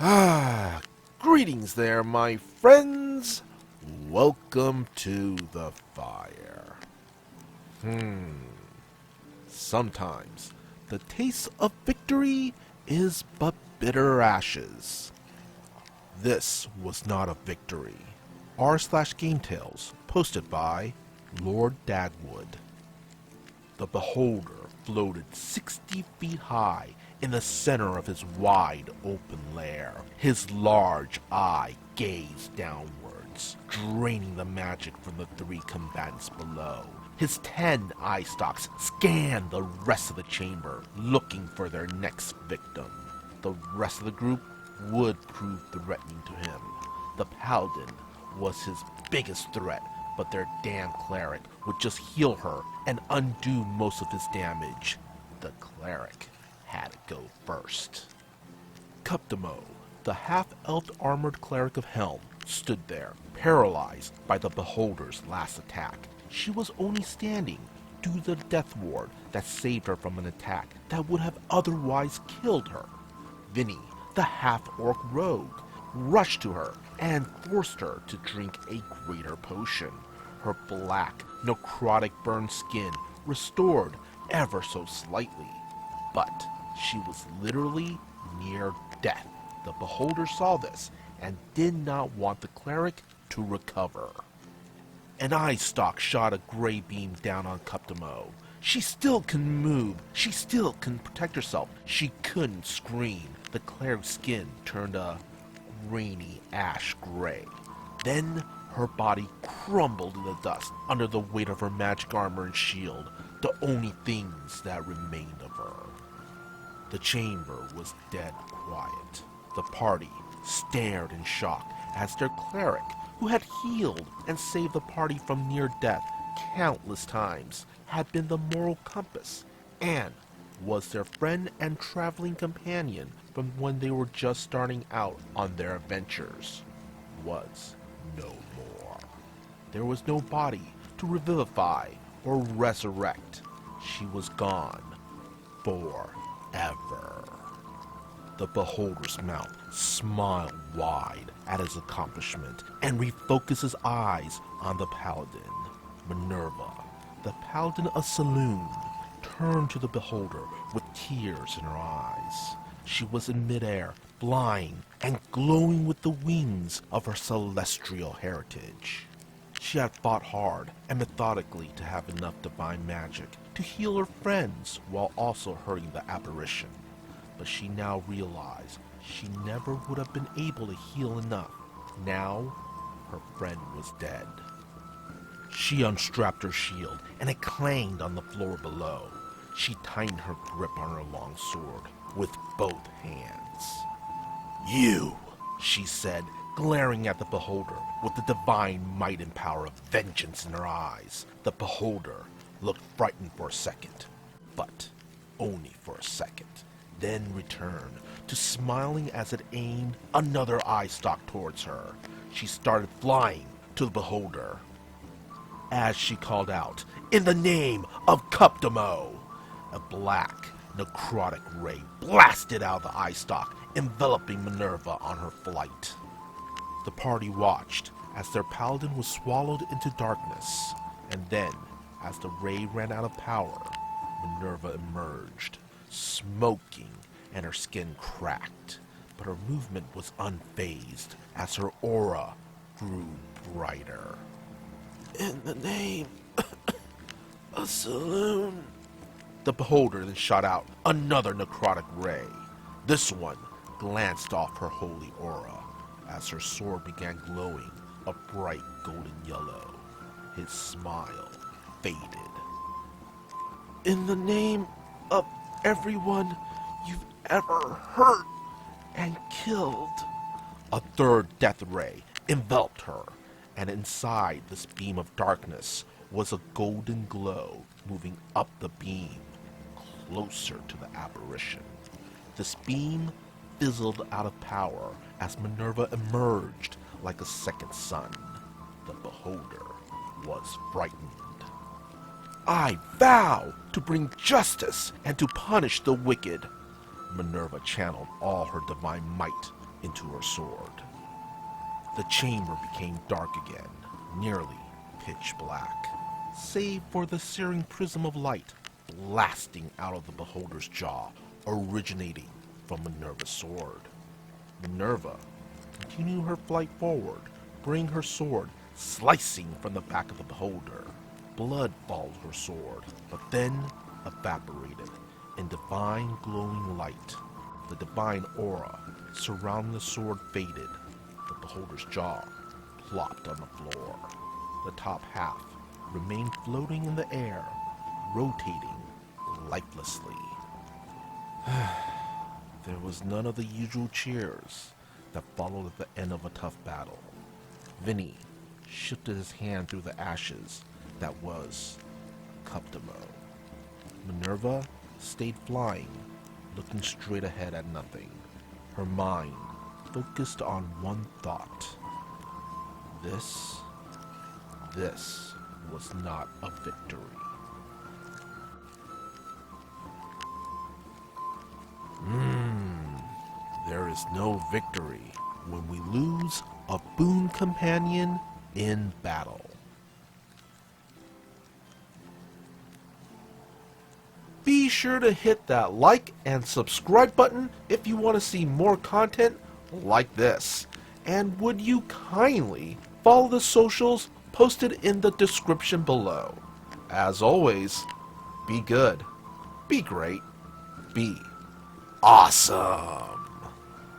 Ah, greetings there, my friends. Welcome to the fire. Sometimes the taste of victory is but bitter ashes. This was not a victory. r/gametales, posted by Lord Dagwood. The beholder floated 60 feet high in the center of his wide open lair. His large eye gazed downwards, draining the magic from the three combatants below. His 10 eye stalks scanned the rest of the chamber, looking for their next victim. The rest of the group would prove threatening to him. The paladin was his biggest threat, but their damn cleric would just heal her and undo most of his damage. The cleric had to go first. Cuptimo, the half-elf armored cleric of Helm, stood there, paralyzed by the beholder's last attack. She was only standing due to the death ward that saved her from an attack that would have otherwise killed her. Vinny, the half-orc rogue, rushed to her and forced her to drink a greater potion. Her black, necrotic burned skin restored ever so slightly, but she was literally near death. The beholder saw this and did not want the cleric to recover. An eye stalk shot a gray beam down on Cuptimo. She still can move. She still can protect herself. She couldn't scream. The cleric's skin turned a grainy ash gray. Then her body crumbled in the dust under the weight of her magic armor and shield, the only things that remained of her. The chamber was dead quiet. The party stared in shock as their cleric, who had healed and saved the party from near death countless times, had been the moral compass and was their friend and traveling companion from when they were just starting out on their adventures, was no more. There was no body to revivify or resurrect. She was gone forever. The beholder's mouth smiled wide at his accomplishment and refocused his eyes on the paladin. Minerva, the paladin of Saloon, turned to the beholder with tears in her eyes. She was in midair, flying and glowing with the wings of her celestial heritage. She had fought hard and methodically to have enough divine magic to heal her friends while also hurting the apparition. But she now realized she never would have been able to heal enough. Now, her friend was dead. She unstrapped her shield and it clanged on the floor below. She tightened her grip on her long sword with both hands. "You," she said, glaring at the beholder with the divine might and power of vengeance in her eyes. The beholder looked frightened for a second, but only for a second, then returned to smiling as it aimed another eye stalk towards her. She started flying to the beholder. As she called out, "In the name of Cuptimo!" a black, necrotic ray blasted out of the eye stalk, enveloping Minerva on her flight. The party watched as their paladin was swallowed into darkness, and then, as the ray ran out of power, Minerva emerged, smoking, and her skin cracked, but her movement was unfazed as her aura grew brighter. "In the name of Saloon," the beholder then shot out another necrotic ray. This one glanced off her holy aura as her sword began glowing a bright golden yellow. His smile faded. "In the name of everyone you've ever hurt and killed." A third death ray enveloped her, and inside this beam of darkness was a golden glow moving up the beam, closer to the apparition. This beam fizzled out of power as Minerva emerged like a second sun. The beholder was frightened. "I vow to bring justice and to punish the wicked." Minerva channeled all her divine might into her sword. The chamber became dark again, nearly pitch black, save for the searing prism of light blasting out of the beholder's jaw, originating from Minerva's sword. Minerva continued her flight forward, bringing her sword slicing from the back of the beholder. Blood followed her sword, but then evaporated in divine glowing light. The divine aura surrounding the sword faded. The beholder's jaw plopped on the floor. The top half remained floating in the air, rotating lifelessly. There was none of the usual cheers that followed at the end of a tough battle. Vinny shifted his hand through the ashes that was Cuptimo. Minerva stayed flying, looking straight ahead at nothing. Her mind focused on one thought. This was not a victory. There is no victory when we lose a boon companion in battle. Be sure to hit that like and subscribe button if you want to see more content like this. And would you kindly follow the socials posted in the description below. As always, be good, be great, be awesome.